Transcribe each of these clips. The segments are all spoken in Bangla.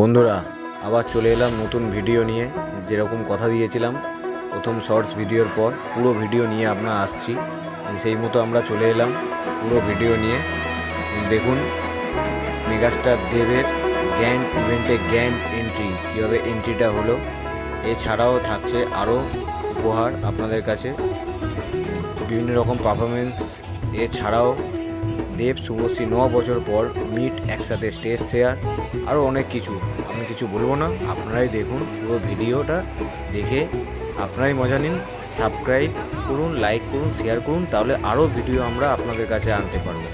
বন্ধুরা আবার চলে এলাম নতুন ভিডিও নিয়ে। যেরকম কথা দিয়েছিলাম প্রথম শর্টস ভিডিওর পর পুরো ভিডিও নিয়ে আপনারা আসছি, সেই মতো আমরা চলে এলাম পুরো ভিডিও নিয়ে। দেখুন মেগাস্টার দেবের গ্র্যান্ড ইভেন্টে গ্র্যান্ড এন্ট্রি, কীভাবে এন্ট্রিটা হলো। এছাড়াও থাকছে আরও উপহার আপনাদের কাছে, বিভিন্ন রকম পারফরমেন্স। এছাড়াও দেব শুভশ্রী 9 বছর পর মিট, একসাথে স্টেজ শেয়ার, আরও অনেক কিছু। আমি কিছু বলবো না, আপনারাই দেখুন পুরো ভিডিওটা, দেখে আপনারাই মজা নিন। সাবস্ক্রাইব করুন, লাইক করুন, শেয়ার করুন, তাহলে আরও ভিডিও আমরা আপনাদের কাছে আনতে পারবো।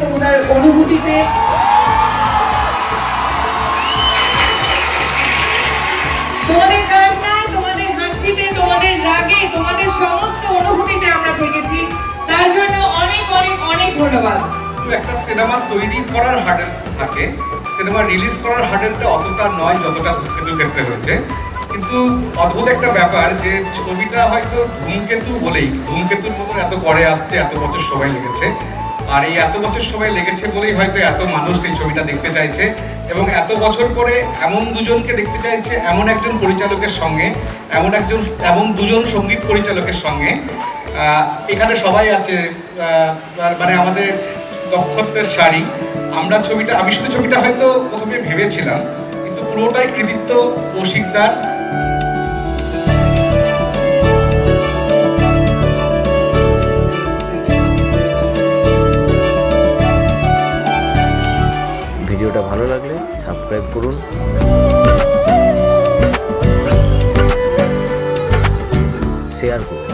তোমাদের অনুভূতিতে তোমাদের কান্নায়, তোমাদের হাসিতে, তোমাদের রাগে, তোমাদের সমস্ত অনুভূতিতে আমরা থেকেছি। তার জন্য অনেক অনেক অনেক ধন্যবাদ। একটা সিনেমা তৈরি করার হার্ডেলস থাকে, সিনেমা রিলিজ করার হার্ডেলটা অতটা নয় যতটা ধূমকেতুর ক্ষেত্রে হয়েছে। কিন্তু অদ্ভুত একটা ব্যাপার যে ছবিটা হয়তো ধূমকেতু বলেই, ধূমকেতুর মতো এত পরে আসছে, এত বছর সময় লেগেছে। আর এই এত বছর সময় লেগেছে বলেই হয়তো এত মানুষ এই ছবিটা দেখতে চাইছে, এবং এত বছর পরে এমন দুজনকে দেখতে চাইছে, এমন একজন পরিচালকের সঙ্গে, এমন দুজন সঙ্গীত পরিচালকের সঙ্গে। এখানে সবাই আছে, মানে আমাদের নক্ষত্রের শাড়ি। আমি শুধু ছবিটা হয়তো প্রথমে ভেবেছিলাম, কিন্তু পুরোটাই কৃতিত্ব কৌশিকদার। ভিডিওটা ভালো লাগলে সাবস্ক্রাইব করুন, শেয়ার করুন।